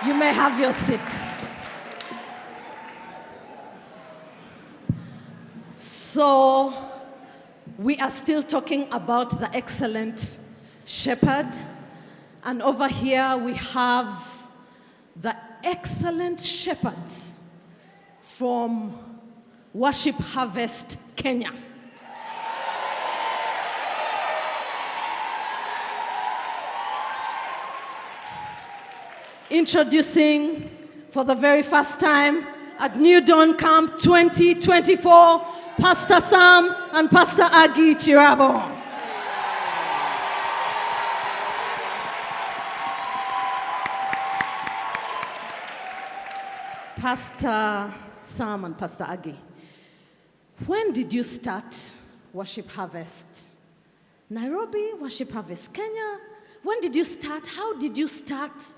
You may have your seats. So, we are still talking about the excellent shepherd. And over here we have the excellent shepherds from Worship Harvest, Kenya. Introducing for the very first time at New Dawn Camp 2024, Pastor Sam and Pastor Agi Chirabo. Pastor Sam and Pastor Agi, when did you start Worship Harvest? Nairobi, Worship Harvest, Kenya? When did you start? How did you start?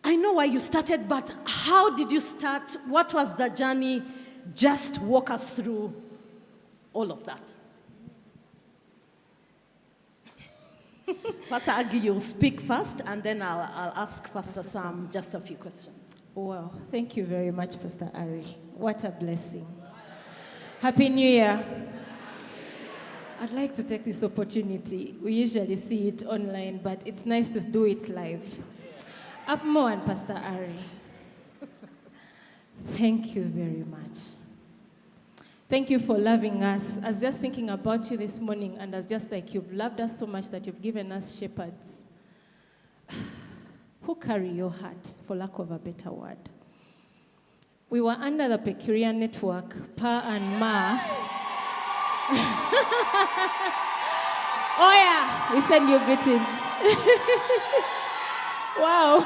I know why you started, but how did you start? What was the journey? Just walk us through all of that. Pastor Agi, you'll speak first, and then I'll ask Pastor Sam just a few questions. Wow, thank you very much, Pastor Ari. What a blessing. Happy New Year. I'd like to take this opportunity. We usually see it online, but it's nice to do it live. Apmo and Pastor Ari, thank you very much. Thank you for loving us. I was just thinking about you this morning, and as just like you've loved us so much that you've given us shepherds who carry your heart, for lack of a better word. We were under the Peculiar Network, Pa and Ma. Oh yeah, we send you greetings. Wow.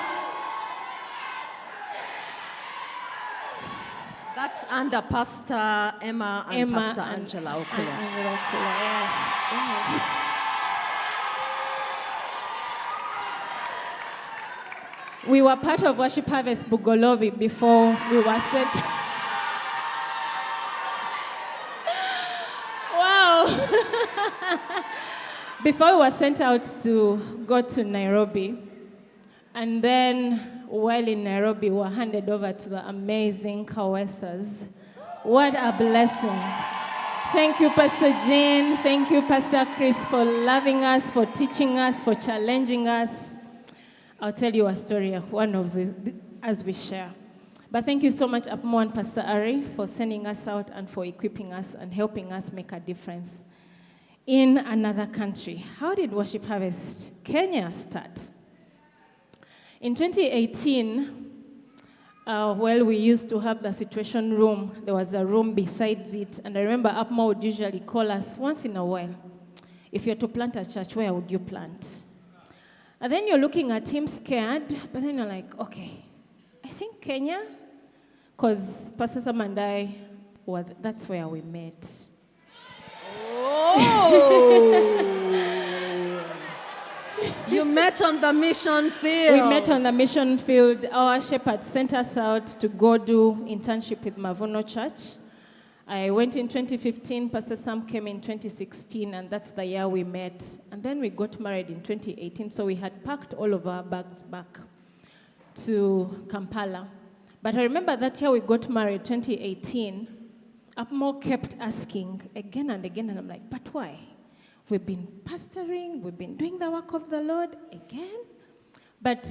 That's under Pastor Emma and Pastor Angela Okula. Angela Okula, yes. Wow. We were part of Worship Harvest Bugolobi before we were sent. Wow. Before we were sent out to go to Nairobi. And then, while in Nairobi, we were handed over to the amazing Kawesas. What a blessing. Thank you, Pastor Jane. Thank you, Pastor Chris, for loving us, for teaching us, for challenging us. I'll tell you a story, one of these, as we share. But thank you so much, Apmo and Pastor Ari, for sending us out and for equipping us and helping us make a difference in another country. How did Worship Harvest Kenya start? In 2018, we used to have the situation room. There was a room besides it. And I remember Apmo would usually call us once in a while. If you're to plant a church, where would you plant? And then you're looking at him scared, but then you're like, okay, I think Kenya, because Pastor Sam and I, that's where we met. Oh! You met on the mission field. We met on the mission field. Our shepherd sent us out to go do internship with Mavuno Church. I went in 2015, Pastor Sam came in 2016, and that's the year we met. And then we got married in 2018, so we had packed all of our bags back to Kampala. But I remember that year we got married, 2018, Apmo kept asking again and again, and I'm like, but why? We've been pastoring, we've been doing the work of the Lord again. But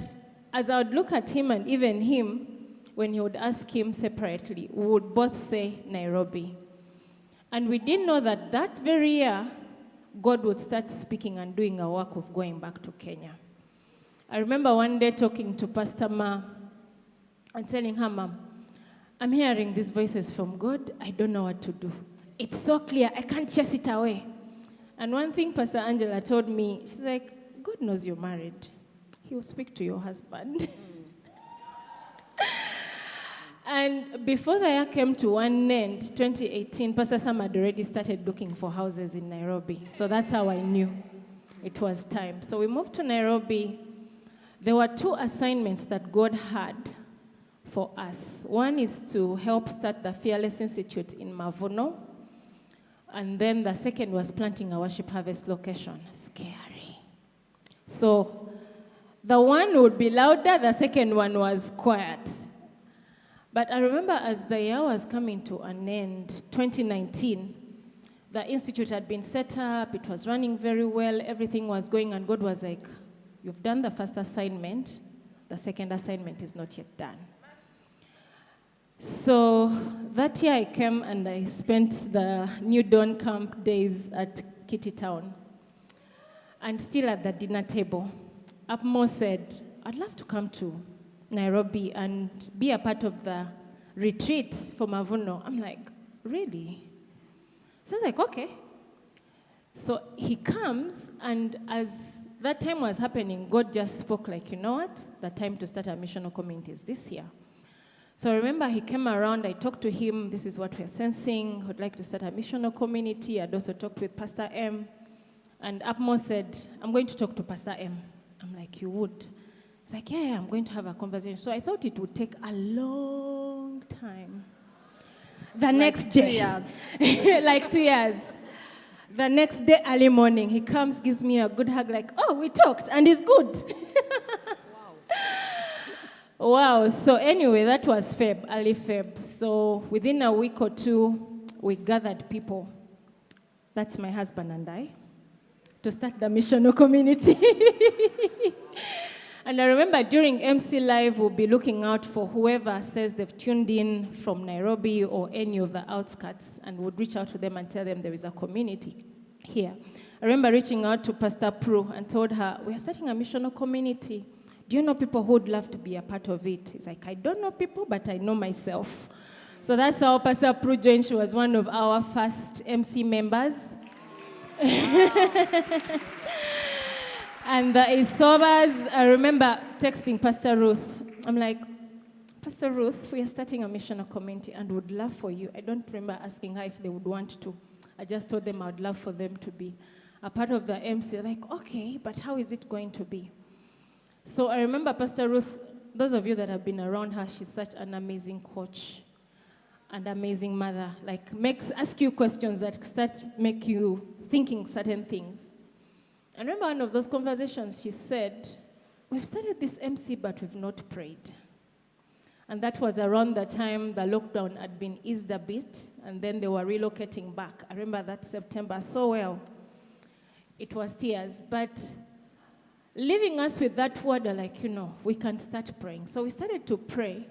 as I would look at him and even him, when he would ask him separately, we would both say Nairobi. And we didn't know that that very year, God would start speaking and doing a work of going back to Kenya. I remember one day talking to Pastor Ma and telling her, Mom, I'm hearing these voices from God. I don't know what to do. It's so clear. I can't chase it away. And one thing Pastor Angela told me, she's like, God knows you're married. He will speak to your husband. And before the year came to one end, 2018, Pastor Sam had already started looking for houses in Nairobi. So that's how I knew it was time. So we moved to Nairobi. There were two assignments that God had for us. One is to help start the Fearless Institute in Mavuno. And then the second was planting a Worship Harvest location. Scary. So The one would be louder, the second one was quiet. But I remember as the year was coming to an end, 2019, the institute had been set up, it was running very well, everything was going, and God was like, you've done the first assignment, the second assignment is not yet done. So that year I came and I spent the New Dawn Camp days at Kitty Town. And still at the dinner table, Upmo said, I'd love to come to Nairobi and be a part of the retreat for Mavuno. I'm like, really? So I was like, okay. So he comes, and as that time was happening, God just spoke like, you know what? The time to start our missional community is this year. So I remember he came around, I talked to him, this is what we're sensing, would like to start a missional community. I'd also talked with Pastor M. And Upmo said, I'm going to talk to Pastor M. I'm like, you would? He's like, yeah, I'm going to have a conversation. So I thought it would take a long time. The next day. 2 years. Like 2 years. The next day, early morning, he comes, gives me a good hug, like, oh, we talked, and it's good. Wow. So anyway, that was Feb, early Feb. So within a week or two, we gathered people. That's my husband and I, to start the missional community. And I remember during MC Live, we'll be looking out for whoever says they've tuned in from Nairobi or any of the outskirts, and would reach out to them and tell them there is a community here. I remember reaching out to Pastor Prue and told her, we are starting a missional community. Do you know people who would love to be a part of it? He's like, I don't know people, but I know myself. So that's how Pastor Prue joined. She was one of our first MC members. Wow. And the Isobas, I remember texting Pastor Ruth. I'm like, Pastor Ruth, we are starting a missional community and would love for you. I don't remember asking her if they would want to. I just told them I would love for them to be a part of the MC. Like, okay, but how is it going to be? So I remember Pastor Ruth, those of you that have been around her, she's such an amazing coach and amazing mother. Like, ask you questions that make you thinking certain things. I remember one of those conversations, she said, we've started this MC, but we've not prayed. And that was around the time the lockdown had been eased a bit, and then they were relocating back. I remember that September so well. It was tears. But leaving us with that word, like, we can start praying. So we started to pray.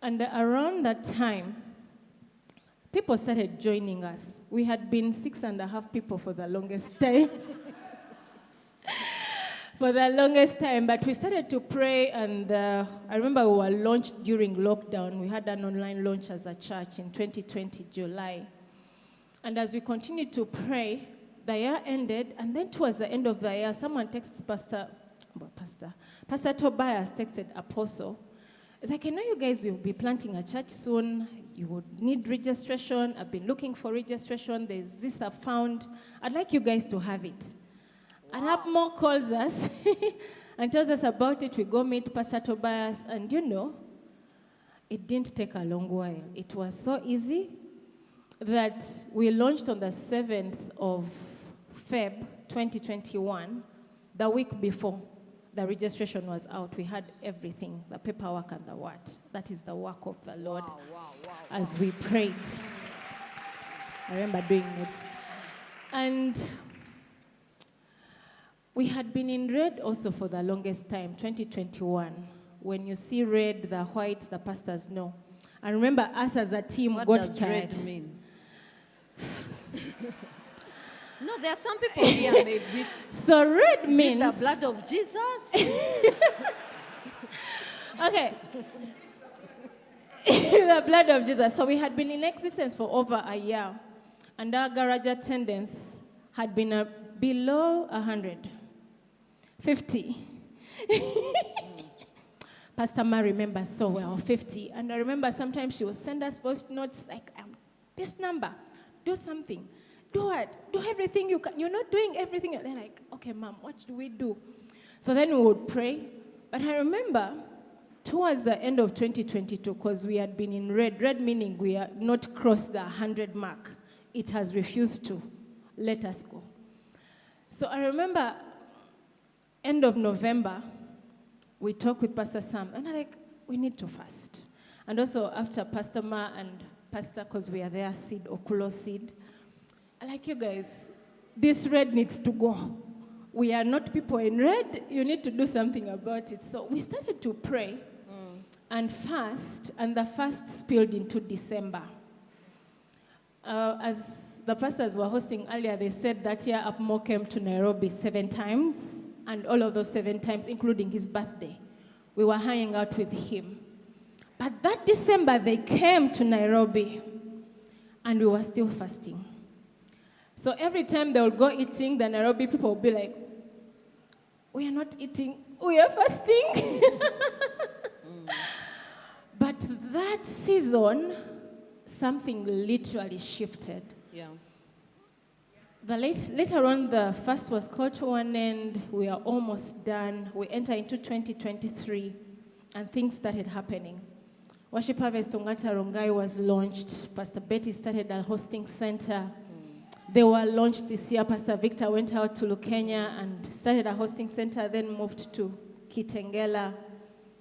And around that time, people started joining us. We had been 6.5 people for the longest time. For the longest time, but we started to pray, and I remember we were launched during lockdown. We had an online launch as a church in 2020, July. And as we continued to pray, the year ended, and then towards the end of the year, someone texted Pastor Tobias texted Apostle. It's like, I know you guys will be planting a church soon. You would need registration. I've been looking for registration. There's this I've found. I'd like you guys to have it. Wow. And Upmo calls us and tells us about it. We go meet Pastor Tobias, and it didn't take a long while. It was so easy that we launched on the 7th of Feb 2021, the week before the registration was out. We had everything, the paperwork and the what. That is the work of the Lord. As we prayed. I remember doing it. And we had been in red also for the longest time, 2021. When you see red, the white, the pastors know. And remember, us as a team got tired. What does red mean? No, there are some people here maybe. So red means... Is it the blood of Jesus? Okay. The blood of Jesus. So we had been in existence for over a year. And our garage attendance had been below 100. 50. Pastor Ma remembers so well, 50. And I remember sometimes she would send us voice notes like, this number, do something. Do what? Do everything you can. You're not doing everything. They're like, okay, Mom, what do we do? So then we would pray. But I remember towards the end of 2022, because we had been in red meaning we are not crossed the 100 mark. It has refused to let us go. So I remember end of November, we talked with Pastor Sam, and I'm like, we need to fast. And also after Pastor Ma and Pastor, because we are there, seed, Okulo seed, I'm like, you guys, this red needs to go. We are not people in red. You need to do something about it. So we started to pray and fast, and the fast spilled into December. As the pastors were hosting earlier, they said that year Upmo came to Nairobi 7 times, and all of those 7 times, including his birthday, we were hanging out with him. But that December, they came to Nairobi, and we were still fasting. So every time they would go eating, the Nairobi people would be like, we are not eating, we are fasting. But that season, something literally shifted. Yeah. Later on, the fast was called to an end. We are almost done. We enter into 2023, and things started happening. Worship Harvest Ongata Rongai was launched. Pastor Betty started a hosting center. They were launched this year. Pastor Victor went out to Lukenya and started a hosting center, then moved to Kitengela,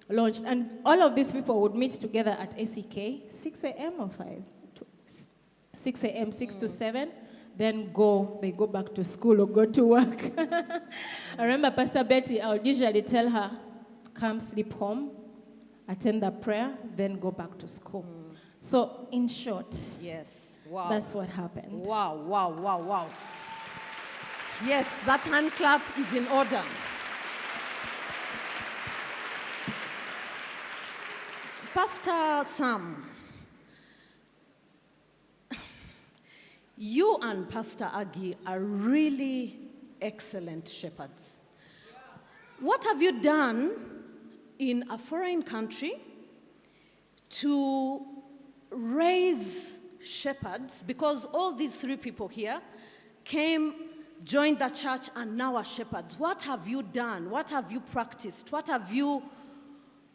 launched. And all of these people would meet together at ACK, 6 a.m. or 5? 6 a.m., 6 to 7. Then they go back to school or go to work. I remember Pastor Betty, I would usually tell her, come sleep home, attend the prayer, then go back to school. So in short, Yes. Wow. that's what happened. Wow, wow, wow, wow. Yes, that hand clap is in order. Pastor Sam, you and Pastor Agi are really excellent shepherds. What have you done in a foreign country to raise shepherds? Because all these 3 people here came, joined the church, and now are shepherds. What have you done? What have you practiced? What have you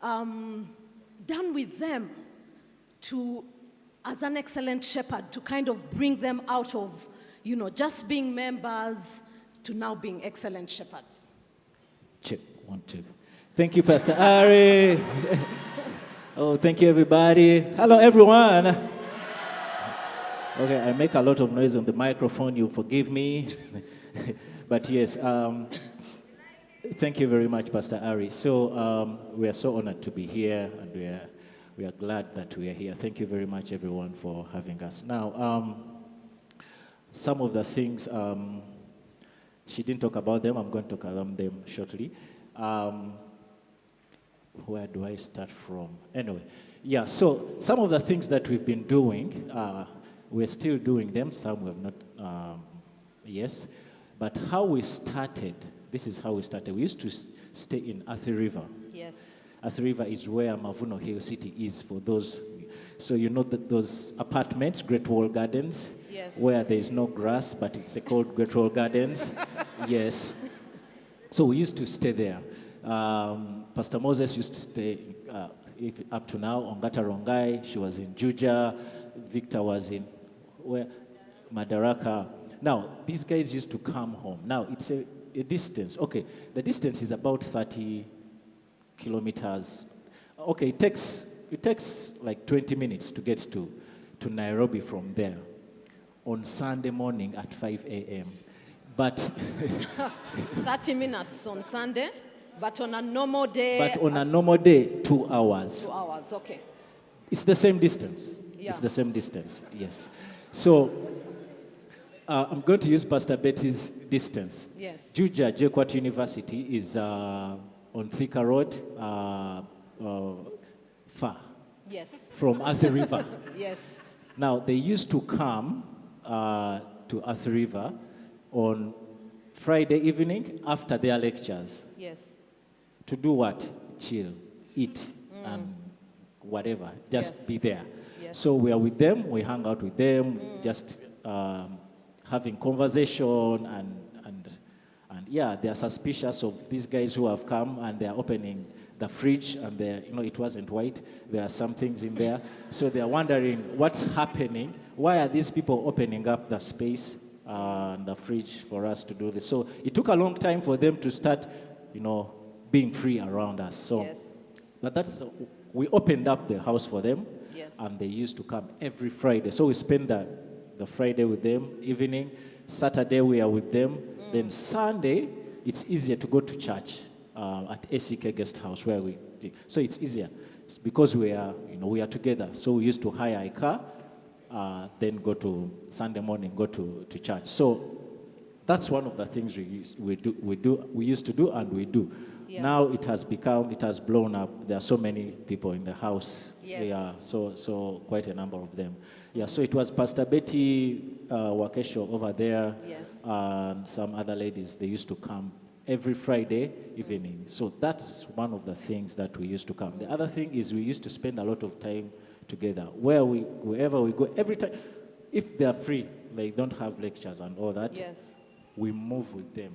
done with them to, as an excellent shepherd, to kind of bring them out of, just being members to now being excellent shepherds? Check, 1, 2. Thank you, Pastor Ari. Oh, thank you, everybody. Hello, everyone. Okay, I make a lot of noise on the microphone. You forgive me. But yes, thank you very much, Pastor Ari. So we are so honored to be here, and we are glad that we are here. Thank you very much, everyone, for having us. Now, some of the things, she didn't talk about them. I'm going to talk about them shortly. Where do I start from? Anyway, yeah, so some of the things that we've been doing, we're still doing them. Some we have not, yes. But how we started, this is how we started. We used to stay in Athi River. Yes. Athi River is where Mavuno Hill City is for those. So you know that those apartments, Great Wall Gardens, Yes. where there is no grass, but it's called Great Wall Gardens. Yes. So we used to stay there. Pastor Moses used to stay up to now, Ongata Rongai. She was in Juja. Victor was in where? Madaraka. Now, these guys used to come home. Now, it's a distance. Okay, the distance is about 30 kilometers. Okay, it takes like 20 minutes to get to Nairobi from there on Sunday morning at 5 a.m. But 30 minutes on Sunday, but on a normal day. But on a normal day, 2 hours. 2 hours, okay. It's the same distance. Yeah. It's the same distance, yes. So I'm going to use Pastor Betty's distance. Yes. Juja JKUAT University is on Thika Road, far Yes. from Athi River. Yes. Now, they used to come to Athi River on Friday evening after their lectures. Yes. To do what? Chill, eat, and whatever. Just Yes. be there. Yes. So we are with them, we hang out with them, just having conversation, and yeah, they are suspicious of these guys who have come, and they are opening the fridge, and it wasn't white. There are some things in there. So they are wondering what's happening. Why are these people opening up the space and the fridge for us to do this? So it took a long time for them to start being free around us. So, Yes. but we opened up the house for them, Yes. and they used to come every Friday. So we spend the Friday with them, evening. Saturday we are with them. Then Sunday, it's easier to go to church at ACK Guest House where we did. So it's easier. It's because we are together. So we used to hire a car, then go to Sunday morning, go to church. So that's one of the things we used to do, and we do. Yeah. Now it has blown up. There are so many people in the house. Yes. Yeah, so quite a number of them. Yeah, so it was Pastor Betty Wakesho over there, Yes. and some other ladies. They used to come every Friday evening. So that's one of the things that we used to come. The other thing is we used to spend a lot of time together. Wherever we go, every time, if they are free, they don't have lectures and all that, Yes. we move with them.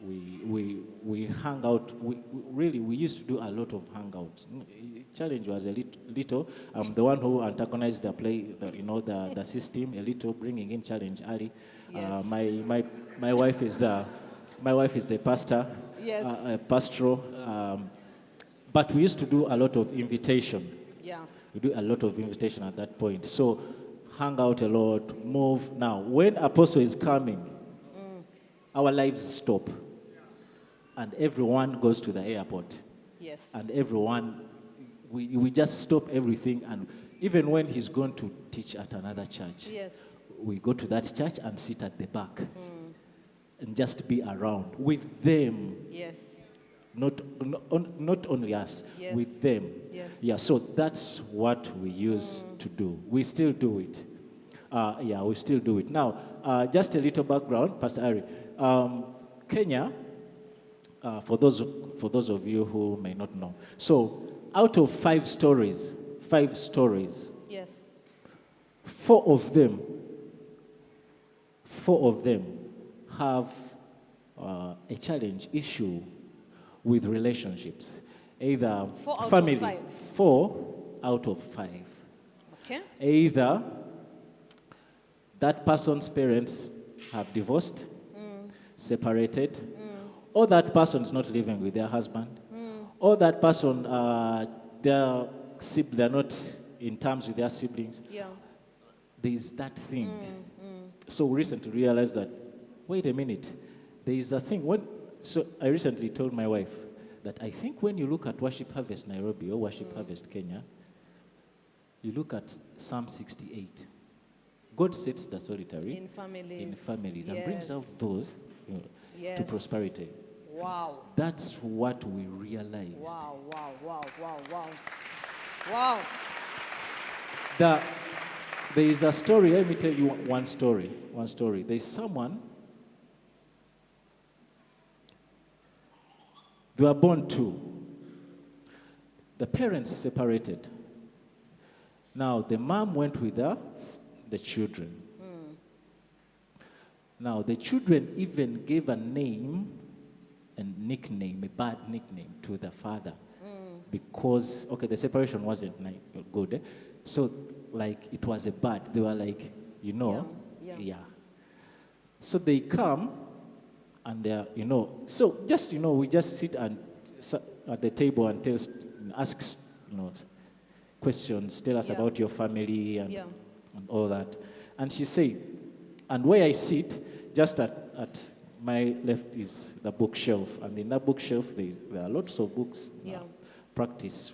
We hang out. We used to do a lot of hangouts. Challenge was a little. I'm the one who antagonized the system a little, bringing in challenge early. Yes. My wife is the pastor. Yes. Pastoral. But we used to do a lot of invitation. Yeah. We do a lot of invitation at that point. So hang out a lot, move. Now, when Apostle is coming, our lives stop. And everyone goes to the airport. Yes. And everyone, we just stop everything. And even when he's going to teach at another church, Yes. we go to that church and sit at the back and just be around with them. Yes. Not only us, Yes. with them. Yes. Yeah, so that's what we used to do. We still do it. We still do it. Now, just a little background, Pastor Ari. Kenya, for those of you who may not know. So, out of 5 stories, Yes. 4 of them have a challenge issue with relationships. Either 4 out family, of 5. 4 out of 5. Okay. Either that person's parents have divorced, separated, or that person's not living with their husband, or that person, they're not in terms with their siblings. Yeah. There is that thing. So we recently realized that, wait a minute, there is a thing. So I recently told my wife that I think when you look at Worship Harvest Nairobi or Worship Harvest Kenya, you look at Psalm 68. God sets the solitary In families. and brings Yes. out those to Yes. prosperity. Wow. That's what we realized. Wow, wow, wow, wow, wow. Wow. There is a story, let me tell you one story. There's someone, they were born 2. The parents separated. Now, the mom went with the children. Now, the children even gave a name and nickname, a bad nickname to the father. Because, the separation wasn't good. So, like, it was a bad. They were like, Yeah. So they come and they're, so just, we just sit at the table and ask, questions, tell us Yeah. about your family and Yeah. all that. And she said, and where I sit, just at my left is the bookshelf. And in that bookshelf, there are lots of books, Yeah. practice,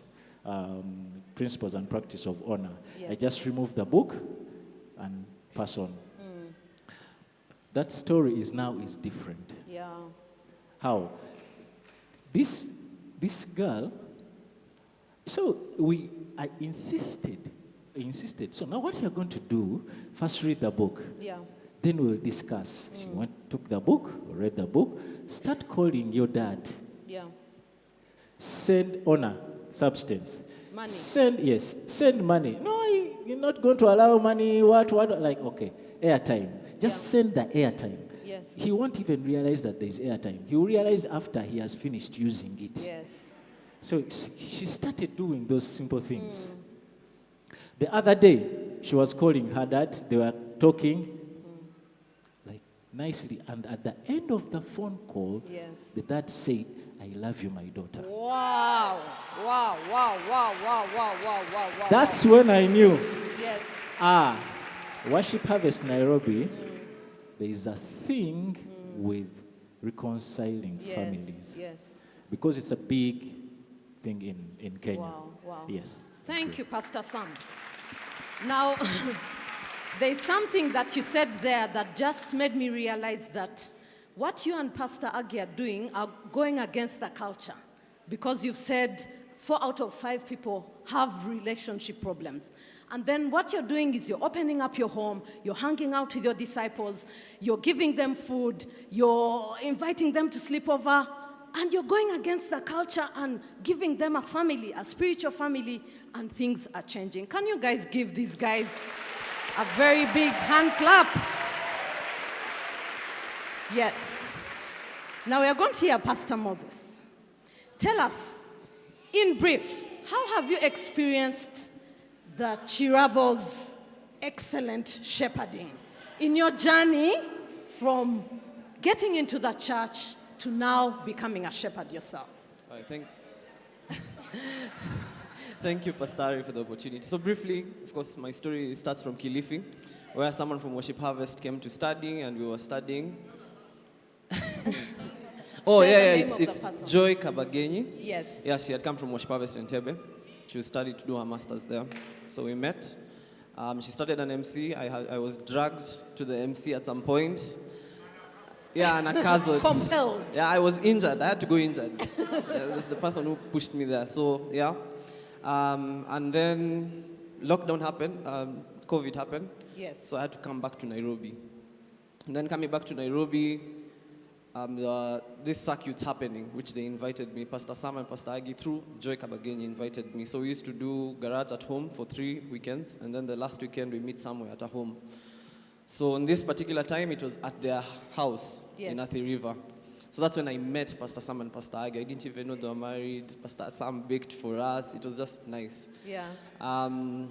principles and practice of honor. Yes. I just remove the book and pass on. That story is different. Yeah. How? This girl, so I insisted. So now what you're going to do, first read the book. Yeah. Then we'll discuss. She took the book, read the book, start calling your dad. Yeah. Send honor, substance. Money. Send money. No, you're not going to allow money, what, like, okay, airtime. Just send the airtime. Yes. He won't even realize that there's airtime. He will realize after he has finished using it. Yes. So she started doing those simple things. The other day, she was calling her dad. They were talking like nicely. And at the end of the phone call, Yes. the dad said, I love you, my daughter. Wow. Wow, wow, wow, wow, wow, wow, wow, wow. That's when I knew, Yes. Worship Harvest Nairobi, there is a thing with reconciling Yes. families. Yes. Because it's a big thing in Kenya. Wow, wow. Yes. Thank you, Pastor Sam. Now, there's something that you said there that just made me realize that what you and Pastor Agi are doing are going against the culture, because you've said 4 out of 5 people have relationship problems. And then what you're doing is you're opening up your home, you're hanging out with your disciples, you're giving them food, you're inviting them to sleep over, and you're going against the culture and giving them a family, a spiritual family, and things are changing. Can you guys give these guys a very big hand clap? Yes. Now we are going to hear Pastor Moses. Tell us, in brief, how have you experienced the Chirabos' excellent shepherding in your journey from getting into the church to now becoming a shepherd yourself? I think. Thank you, Pastor Ari, for the opportunity. So briefly, of course, my story starts from Kilifi, where someone from Worship Harvest came to study, and we were studying. It's Joy Kabagenyi. Yes. Yeah, she had come from Worship Harvest in Tebe. She was studying to do her master's there. So we met. She started an MC. I was dragged to the MC at some point. Yeah, and a cousin. Compelled. Yeah, I was injured. I had to go injured. It was the person who pushed me there. So, yeah. And then lockdown happened. COVID happened. Yes. So I had to come back to Nairobi. And then coming back to Nairobi, this circuit's happening, which they invited me. Pastor Sam and Pastor Agi through Joy Kabagenyi invited me. So we used to do garage at home for 3 weekends, and then the last weekend we meet somewhere at a home. So on this particular time, it was at their house in Athi River. So that's when I met Pastor Sam and Pastor Agi. I didn't even know they were married. Pastor Sam baked for us. It was just nice. Yeah. And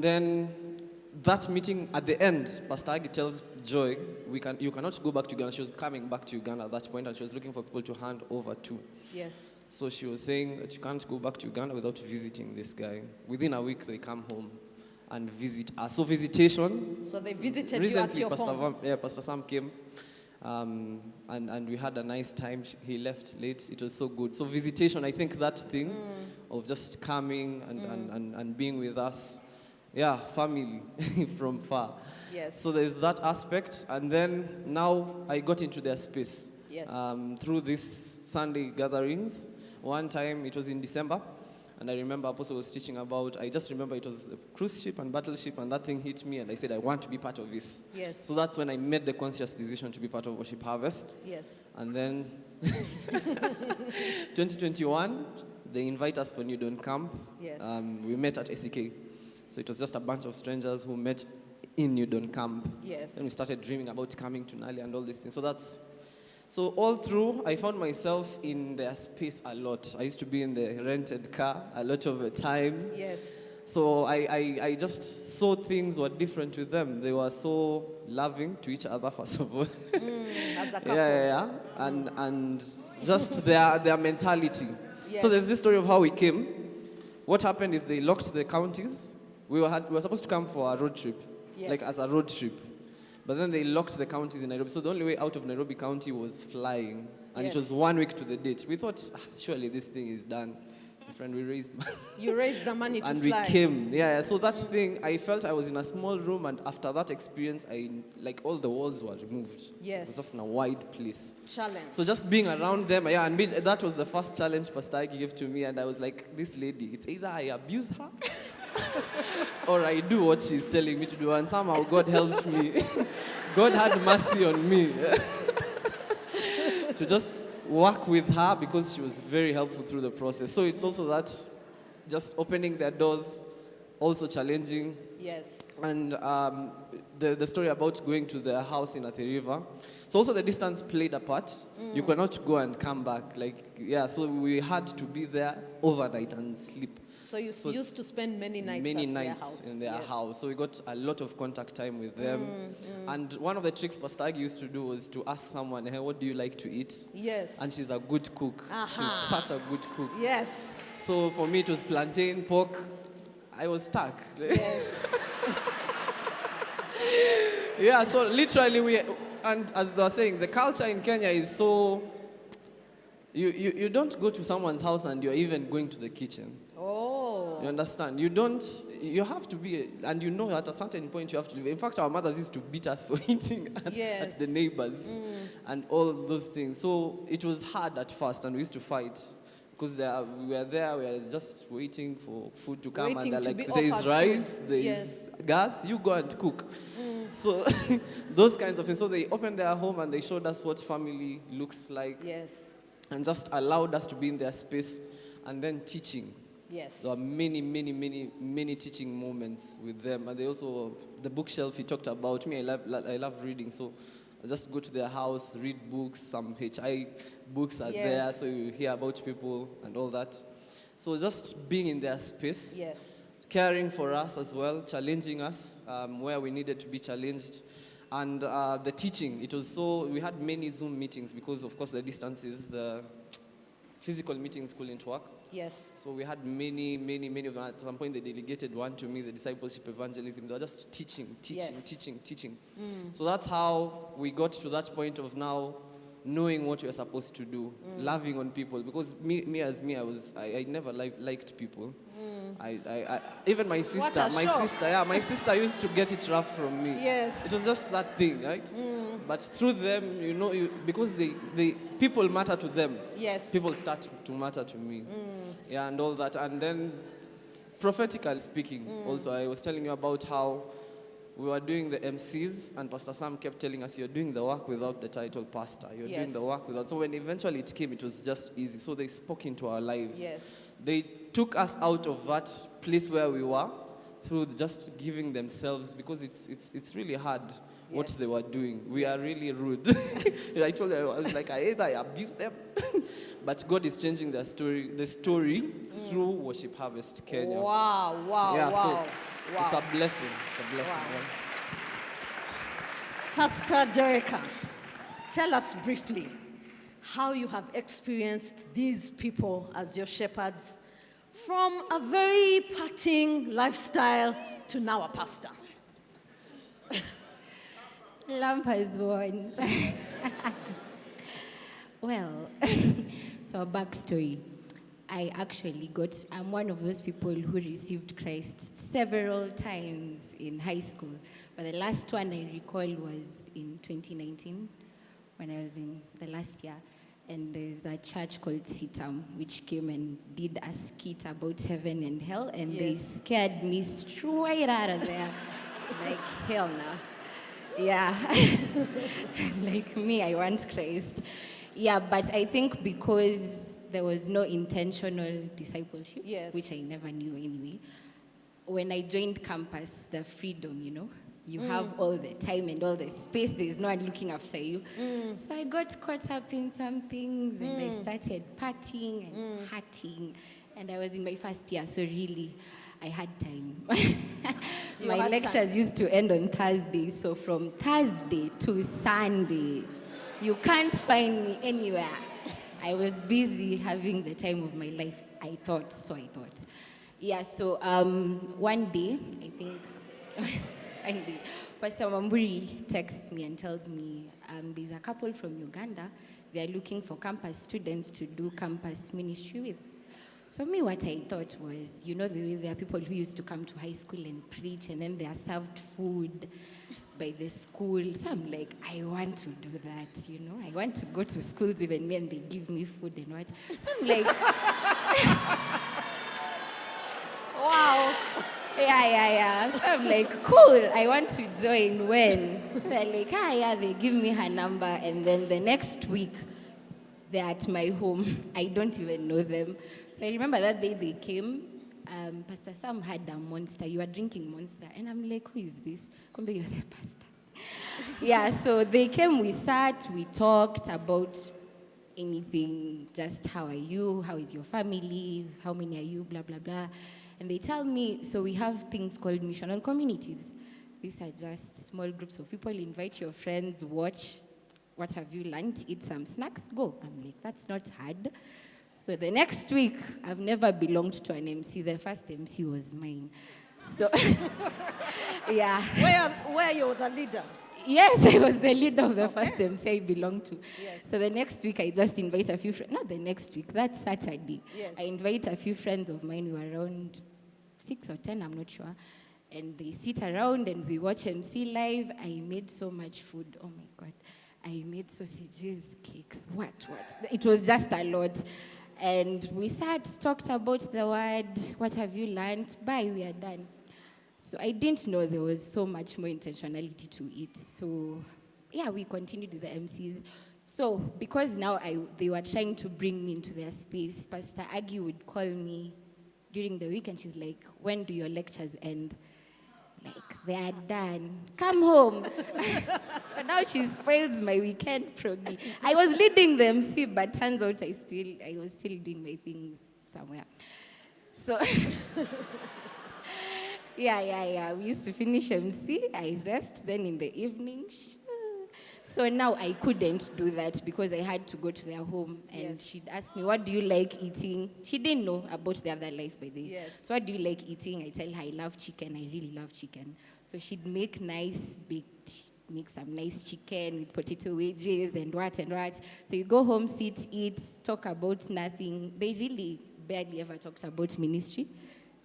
then that meeting at the end, Pastor Agi tells Joy, you cannot go back to Uganda. She was coming back to Uganda at that point, and she was looking for people to hand over to. Yes. So she was saying that you can't go back to Uganda without visiting this guy. Within a week, they come home and visit us. So visitation. So they visited recently, you at your home. Pastor Sam came, and we had a nice time. He left late. It was so good. So visitation, I think that thing of just coming and being with us. Yeah, family from far. Yes. So there's that aspect. And then now I got into their space. Yes. Through these Sunday gatherings. One time, it was in December, and I remember Apostle was teaching about, I just remember it was a cruise ship and battleship, and that thing hit me, and I said, I want to be part of this. Yes. So that's when I made the conscious decision to be part of Worship Harvest. Yes. And then 2021, they invite us for New Dawn Camp. Yes. We met at SEK. So it was just a bunch of strangers who met in New Dawn Camp. Yes. Then we started dreaming about coming to Nali and all these things. So all through, I found myself in their space a lot. I used to be in the rented car a lot of the time. Yes. So I just saw things were different with them. They were so loving to each other, first of all. As a couple. Yeah. And just their mentality. Yes. So there's this story of how we came. What happened is they locked the counties. We were supposed to come for a road trip, like as a road trip. But then they locked the counties in Nairobi. So the only way out of Nairobi County was flying. And it was 1 week to the date. We thought, surely this thing is done. My friend, we raised money. You raised the money to and fly. We came. Yeah, so that thing, I felt I was in a small room, and after that experience, all the walls were removed. Yes. It was just in a wide place. Challenge. So just being around them, that was the first challenge Pastor Agi gave to me, and I was like, this lady, it's either I abuse her, or I do what she's telling me to do, and somehow God helped me. God had mercy on me to just work with her, because she was very helpful through the process. So it's also that just opening their doors, also challenging. Yes. And the story about going to their house in Athi River. So also the distance played a part. You cannot go and come back. So we had to be there overnight and sleep. So you used to spend many nights many at their nights house. in their Yes. house. So we got a lot of contact time with them. And one of the tricks Pastor Agi used to do was to ask someone, hey, what do you like to eat? Yes. And she's a good cook. Aha. She's such a good cook. Yes. So for me, it was plantain, pork. I was stuck. Yes. Yeah, so literally and as they were saying, the culture in Kenya is so, you don't go to someone's house and you're even going to the kitchen. Oh. You understand? You have to be, and you know at a certain point you have to leave. In fact, our mothers used to beat us for eating at the neighbors and all those things. So it was hard at first and we used to fight. Because we were just waiting for food to come, Waiting and to they're like, be there is offered rice, food. there is gas, you go and cook. So those kinds of things. So they opened their home and they showed us what family looks like. Yes. And just allowed us to be in their space, and then teaching. Yes. There are many, many, many, many teaching moments with them. And they also, the bookshelf he talked about, me, I love reading. So I just go to their house, read books, some HI books are there, so you hear about people and all that. So just being in their space, Yes. caring for us as well, challenging us where we needed to be challenged. And the teaching, we had many Zoom meetings because, of course, the distances, the physical meetings couldn't work. Yes. So we had many of them. At some point, they delegated one to me, the discipleship evangelism. They were just teaching. So that's how we got to that point of now knowing what you're supposed to do, loving on people. Because I never liked people. Even my sister used to get it rough from me. Yes. It was just that thing, right? But through them, because people matter to them. Yes. People start to matter to me. Yeah, and all that. And then prophetically speaking, also, I was telling you about how we were doing the MCs, and Pastor Sam kept telling us, you're doing the work without the title pastor. You're doing the work without. So when eventually it came, it was just easy. So they spoke into our lives. Yes. They took us out of that place where we were through just giving themselves, because it's really hard what they were doing. We are really rude. I told them, I was like, I abuse them. But God is changing the story through Worship Harvest Kenya. Wow. So it's a blessing. Wow. Yeah. Pastor Dereka, tell us briefly how you have experienced these people as your shepherds from a very partying lifestyle to now a pastor. Lamp has won. Well, so backstory. I'm one of those people who received Christ several times in high school. But the last one I recall was in 2019, when I was in the last year. And there's a church called Sitam, which came and did a skit about heaven and hell, and they scared me straight out of there. It's like, hell no. Yeah. It's like me, I want Christ. Yeah, but I think because there was no intentional discipleship, which I never knew anyway, when I joined campus, the freedom, you have all the time and all the space, there's no one looking after you. So I got caught up in some things, and I started partying and partying. And I was in my first year, so really, I had time. My lectures used to end on Thursday, so from Thursday to Sunday, you can't find me anywhere. I was busy having the time of my life, I thought. Yeah, so one day, I think, Pastor Mamburi texts me and tells me, there's a couple from Uganda, they're looking for campus students to do campus ministry with. So me, what I thought was, the way there are people who used to come to high school and preach, and then they are served food by the school. So I'm like, I want to do that, I want to go to schools even when they give me food and what. So I'm like, wow. Yeah. So I'm like, cool, I want to join when? So they're like, they give me her number, and then the next week, they're at my home. I don't even know them. So I remember that day they came, Pastor Sam had a Monster. You were drinking Monster. And I'm like, who is this? Come you're the pastor. Yeah, so they came, we sat, we talked about anything, just how are you, how is your family, how many are you, blah, blah, blah. And they tell me, so we have things called missional communities. These are just small groups of people. Invite your friends, watch, what have you learned, eat some snacks, go. I'm like, that's not hard. So the next week, I've never belonged to an MC. The first MC was mine. So, yeah. Where you're the leader? Yes, I was the leader of the first MC I belonged to. Yes. So the next week, I just invite a few friends. Not the next week, that's Saturday. Yes. I invite a few friends of mine who are around 6 or 10, I'm not sure. And they sit around and we watch MC live. I made so much food. Oh my God. I made sausages, cakes, what? It was just a lot. And we sat, talked about the word, what have you learned? Bye, we are done. So I didn't know there was so much more intentionality to it. So yeah, we continued with the MCs. So because now they were trying to bring me into their space, Pastor Aggie would call me during the week and she's like, when do your lectures end? Like, they are done. Come home. So now she spoils my weekend proggy. I was leading the MC, but turns out I was still doing my things somewhere. So, yeah. We used to finish MC. I rest, then in the evening. So now I couldn't do that because I had to go to their home and Yes. she'd ask me, what do you like eating? She didn't know about the other life by the way. Yes. So what do you like eating? I tell her I love chicken. I really love chicken. So she'd make make some nice chicken with potato wedges and what. So you go home, sit, eat, talk about nothing. They really barely ever talked about ministry.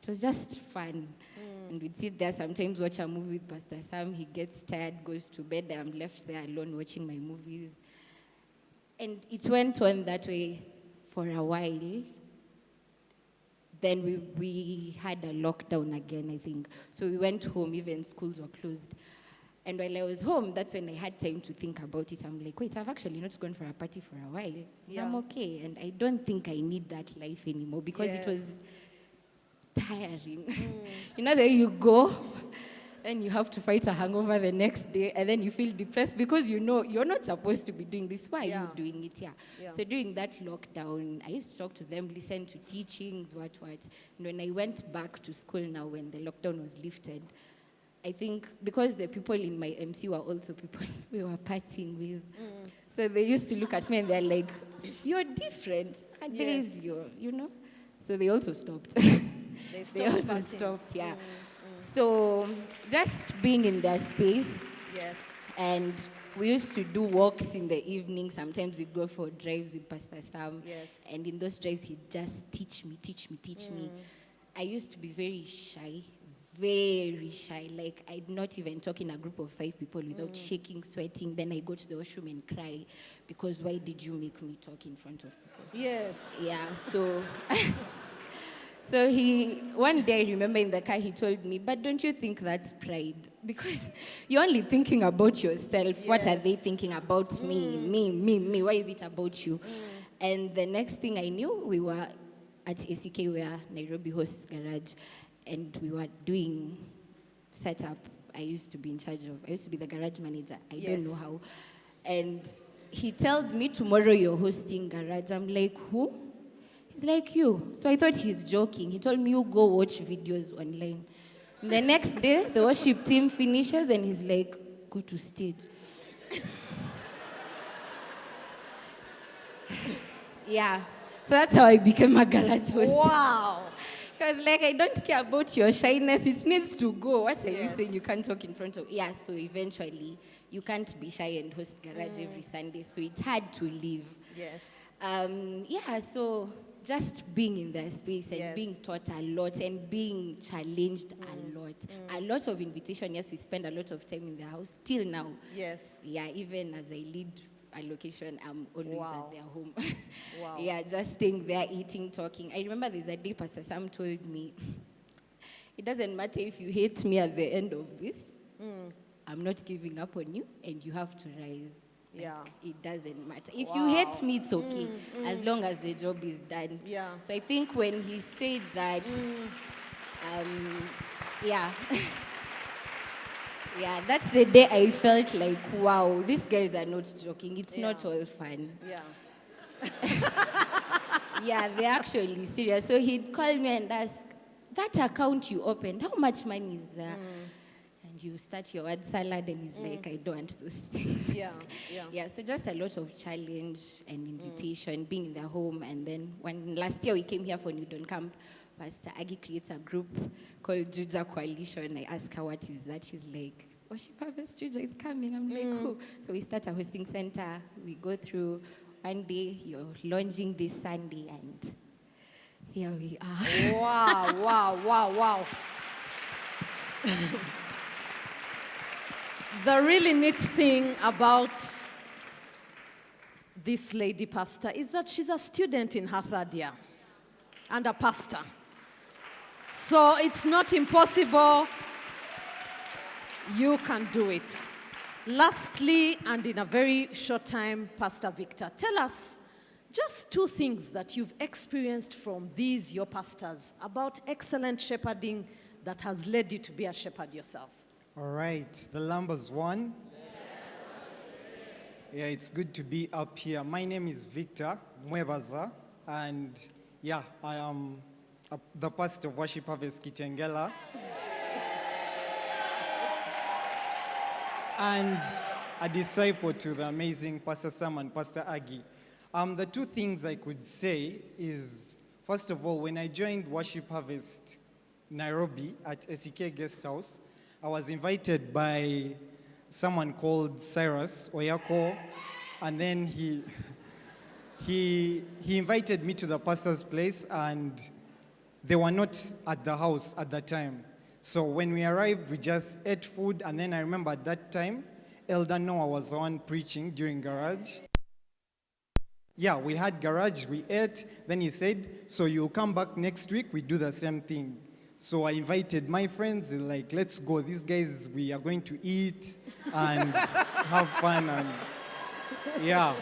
It was just fun. And we'd sit there sometimes, watch a movie with Pastor Sam. He gets tired, goes to bed, and I'm left there alone watching my movies. And it went on that way for a while. Then we had a lockdown again, I think. So we went home, even schools were closed. And while I was home, that's when I had time to think about it. I'm like, wait, I've actually not gone for a party for a while. Yeah. I'm okay. And I don't think I need that life anymore because it was tiring. You know, there you go, and you have to fight a hangover the next day, and then you feel depressed because you know you're not supposed to be doing this. Why are you doing it? Yeah. So during that lockdown, I used to talk to them, listen to teachings, what. And when I went back to school now, when the lockdown was lifted, I think because the people in my MC were also people we were partying with. So they used to look at me and they're like, you're different. And there is you know. So they also stopped. They also partying. stopped, yeah. So just being in their space. Yes. And we used to do walks in the evening. Sometimes we'd go for drives with Pastor Sam. Yes. And in those drives, he'd just teach me. I used to be very shy. Like, I'd not even talk in a group of 5 people without shaking, sweating. Then I go to the washroom and cry because why did you make me talk in front of people? Yes. Yeah, so... So one day I remember in the car he told me, but don't you think that's pride? Because you're only thinking about yourself. Yes. What are they thinking about me? Why is it about you? And the next thing I knew, we were at ACK where Nairobi hosts garage, and we were doing setup. I used to be the garage manager. I don't know how. And he tells me, tomorrow you're hosting garage. I'm like, who? He's like, you. So I thought he's joking. He told me, you go watch videos online. And the next day, the worship team finishes and he's like, go to stage. Yeah. So that's how I became a garage host. Wow. He was like, I don't care about your shyness. It needs to go. What are you saying? You can't talk in front of... Yeah, so eventually, you can't be shy and host garage every Sunday. So it's hard to leave. Yes. So just being in that space and being taught a lot and being challenged a lot. A lot of invitation. Yes, we spend a lot of time in the house. Till now. Yes. Yeah, even as I lead a location, I'm always at their home. Wow. Yeah, just staying there, eating, talking. I remember there's a day Pastor Sam told me, it doesn't matter if you hate me at the end of this. I'm not giving up on you, and you have to rise. Yeah. It doesn't matter. If you hate me, it's okay, as long as the job is done. Yeah. So I think when he said that, yeah, that's the day I felt like, wow, these guys are not joking. It's not all fun. Yeah. Yeah, they're actually serious. So he'd call me and ask, that account you opened, how much money is there? And you start your word salad and he's like, I don't want those things. Yeah, so just a lot of challenge and invitation, being in the home. And then when last year we came here for New Dawn Camp, Pastor Aggie creates a group called Juja Coalition. I ask her, what is that? She's like, Worship Harvest Juja is coming. I'm like, who? So we start a hosting center. We go through. One day, you're launching this Sunday, and here we are. Wow. The really neat thing about this lady pastor is that she's a student in her third year and a pastor. So it's not impossible. You can do it. Lastly, and in a very short time, Pastor Victor, tell us just 2 things that you've experienced from these, your pastors, about excellent shepherding that has led you to be a shepherd yourself. All right, the Lambers one. Yeah, it's good to be up here. My name is Victor Mwebaza, and yeah, I am the pastor of Worship Harvest Kitengela. And a disciple to the amazing Pastor Sam and Pastor Aggie. The 2 things I could say is, first of all, when I joined Worship Harvest Nairobi at SEK Guest House, I was invited by someone called Cyrus Oyako, and then he invited me to the pastor's place, and they were not at the house at the time. So when we arrived, we just ate food, and then I remember at that time, Elder Noah was the one preaching during garage. Yeah, we had garage, we ate, then he said, so you'll come back next week, we do the same thing. So I invited my friends, like, let's go, these guys, we are going to eat and have fun, and yeah.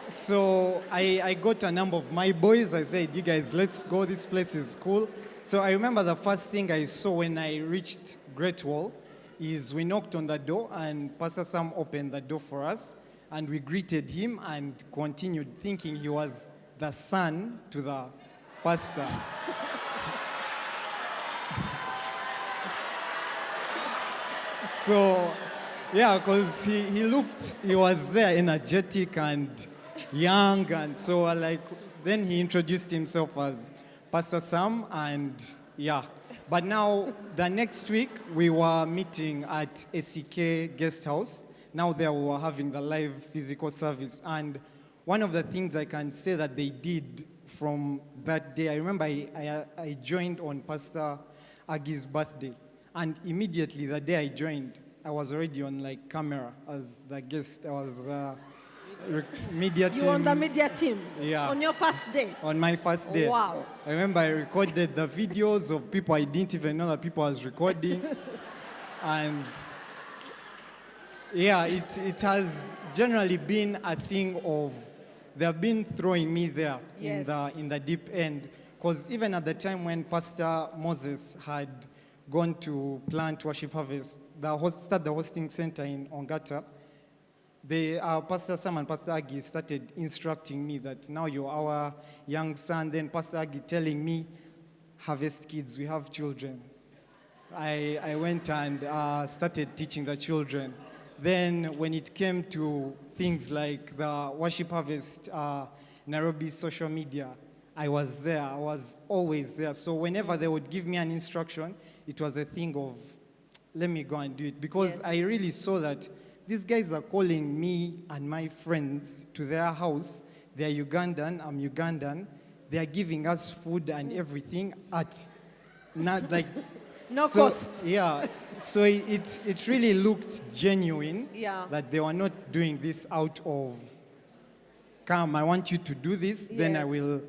So I got a number of my boys. I said, you guys, let's go. This place is cool. So I remember the first thing I saw when I reached Great Wall is we knocked on the door, and Pastor Sam opened the door for us, and we greeted him and continued thinking he was the son to the pastor. So, yeah, because he was there energetic and young, and so then he introduced himself as Pastor Sam, and yeah. But now, the next week, we were meeting at SEK Guest House. Now there we were having the live physical service, and one of the things I can say that they did from that day, I remember I joined on Pastor Aggie's birthday, and immediately the day I joined, I was already on camera as the guest. I was media team. You were on the media team? Yeah. On your first day? On my first day. Wow. I remember I recorded the videos of people I didn't even know that people was recording. And yeah, it has generally been a thing of, they've been throwing me there. Yes. in the deep end. Because even at the time when Pastor Moses had gone to plant Worship Harvest, start the hosting center in Ongata, Pastor Sam and Pastor Aggie started instructing me that now you're our young son. Then Pastor Aggie telling me, Harvest kids, we have children. I went and started teaching the children. Then when it came to things like the Worship Harvest Nairobi social media, I was there. I was always there. So whenever they would give me an instruction, it was a thing of, let me go and do it. Because Yes. I really saw that these guys are calling me and my friends to their house. They're Ugandan, I'm Ugandan. They are giving us food and everything at not like No so, cost. Yeah. So it really looked genuine. Yeah. That they were not doing this out of, come, I want you to do this, then I Yes. will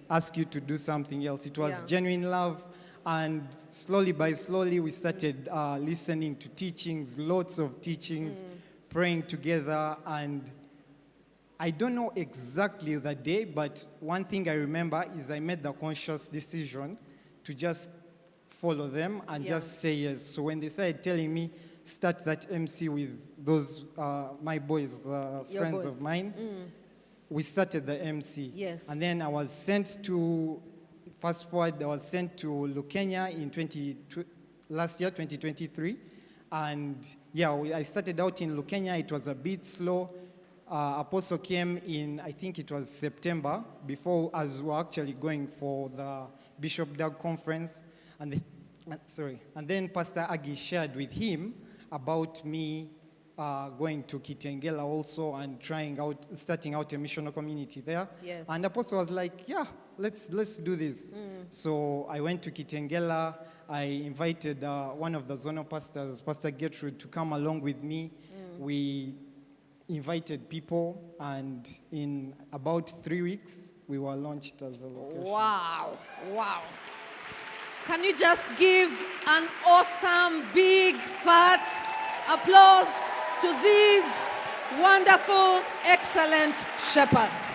ask you to do something else. It was Yeah. genuine love. And slowly by slowly, we started listening to teachings, lots of teachings, praying together. And I don't know exactly the day, but one thing I remember is I made the conscious decision to just follow them and Yeah. just say yes. So when they started telling me, start that MC with those, my boys, Your friends boys. of mine, we started the MC. Yes. And then I was sent to, fast forward, I was sent to Lukenya in last year, 2023. And yeah, I started out in Lukenya. It was a bit slow. Apostle came in, I think it was September, before as we were actually going for the Bishop Doug conference. And then Pastor Agi shared with him about me going to Kitengela also and starting out a missional community there. Yes. And Apostle was like, yeah, let's do this. So I went to Kitengela. I invited one of the zonal pastors, Pastor Gertrude, to come along with me. We invited people, and in about 3 weeks, we were launched as a location. Wow, wow. Can you just give an awesome, big, fat applause to these wonderful, excellent shepherds?